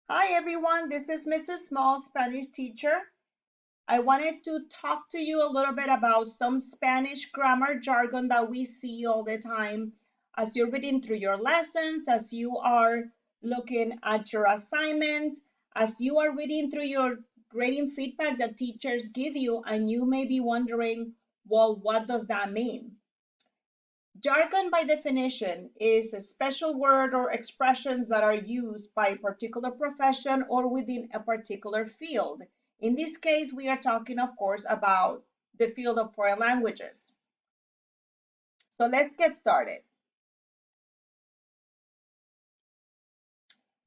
Hi everyone, this is Mrs. Small, Spanish teacher. I wanted to talk to you a little bit about some Spanish grammar jargon that we see all the time as you're reading through your lessons, as you are looking at your assignments, as you are reading through your grading feedback that teachers give you, and you may be wondering, well, what does that mean? Jargon, by definition, is a special word or expressions that are used by a particular profession or within a particular field. In this case, we are talking, of course, about the field of foreign languages. So let's get started.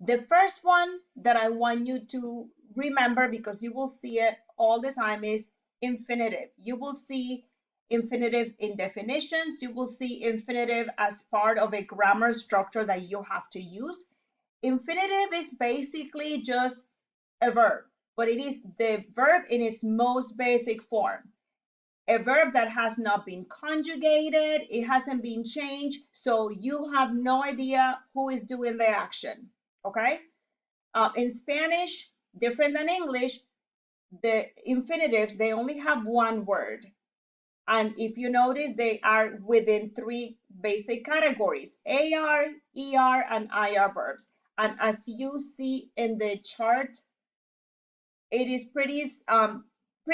The first one that I want you to remember, because you will see it all the time, is infinitive. You will see infinitive in definitions. You will see infinitive as part of a grammar structure that you have to use. Infinitive is basically just a verb, but it is the verb in its most basic form. A verb that has not been conjugated, it hasn't been changed, so you have no idea who is doing the action, okay? In Spanish, different than English, the infinitives, they only have one word. And if you notice, they are within three basic categories: AR, ER, and IR verbs. And as you see in the chart, it is pretty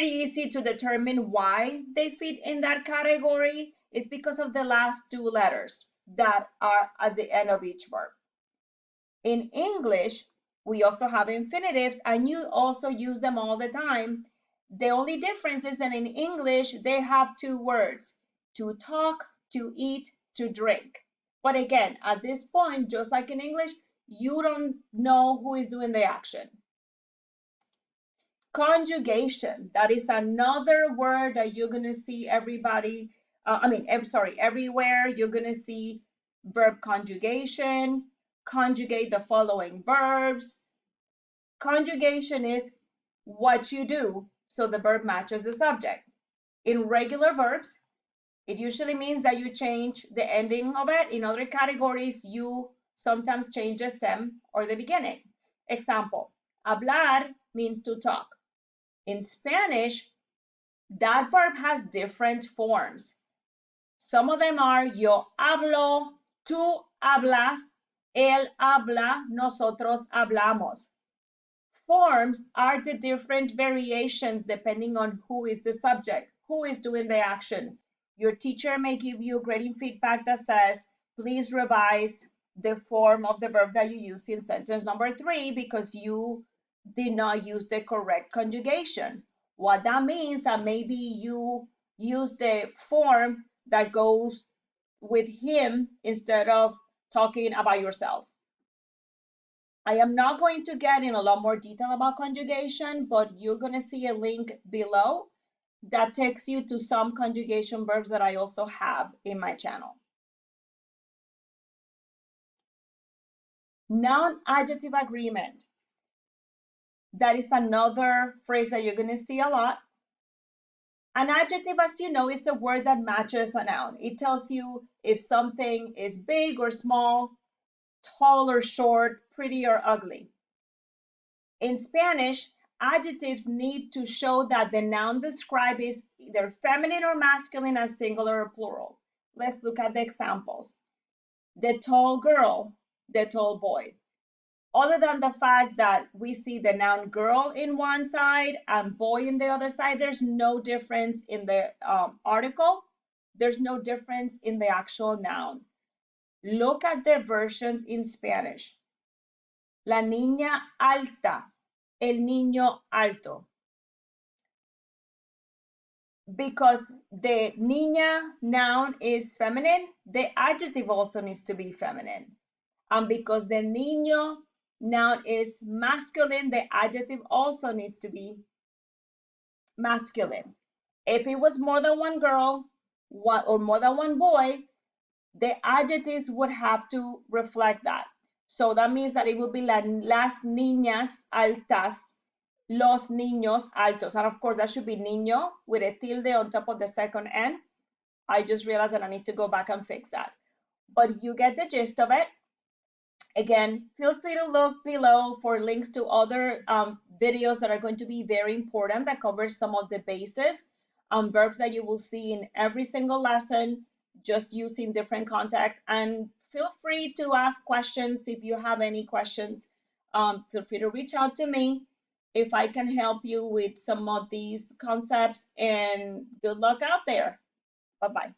easy to determine why they fit in that category. It's because of the last two letters that are at the end of each verb. In English, we also have infinitives, and you also use them all the time. The only difference is that in English, they have two words: to talk, to eat, to drink. But again, at this point, just like in English, you don't know who is doing the action. Conjugation, that is another word that you're going to see everywhere. You're going to see verb conjugation, conjugate the following verbs. Conjugation is what you do so the verb matches the subject. In regular verbs, it usually means that you change the ending of it. In other categories, you sometimes change the stem or the beginning. Example, hablar means to talk. In Spanish, that verb has different forms. Some of them are yo hablo, tú hablas, él habla, nosotros hablamos. Forms are the different variations depending on who is the subject, who is doing the action. Your teacher may give you grading feedback that says, please revise the form of the verb that you use in sentence number 3 because you did not use the correct conjugation. What that means that maybe you use the form that goes with him instead of talking about yourself. I am not going to get in a lot more detail about conjugation, but you're going to see a link below that takes you to some conjugation verbs that I also have in my channel. Noun adjective agreement. That is another phrase that you're going to see a lot. An adjective, as you know, is a word that matches a noun. It tells you if something is big or small, tall or short, pretty or ugly. In Spanish, adjectives need to show that the noun described is either feminine or masculine and singular or plural. Let's look at the examples. The tall girl, the tall boy. Other than the fact that we see the noun girl in one side and boy in the other side, there's no difference in the article. There's no difference in the actual noun. Look at the versions in Spanish. La niña alta, el niño alto. Because the niña noun is feminine, the adjective also needs to be feminine. And because the niño noun is masculine, the adjective also needs to be masculine. If it was more than one girl or more than one boy, the adjectives would have to reflect that. So that means that it would be las niñas altas, los niños altos. And of course, that should be niño with a tilde on top of the second N. I just realized that I need to go back and fix that. But you get the gist of it. Again, feel free to look below for links to other videos that are going to be very important that cover some of the basis verbs that you will see in every single lesson, just using different contexts. And feel free to ask questions if you have any questions. Feel free to reach out to me if I can help you with some of these concepts, and good luck out there. Bye-bye.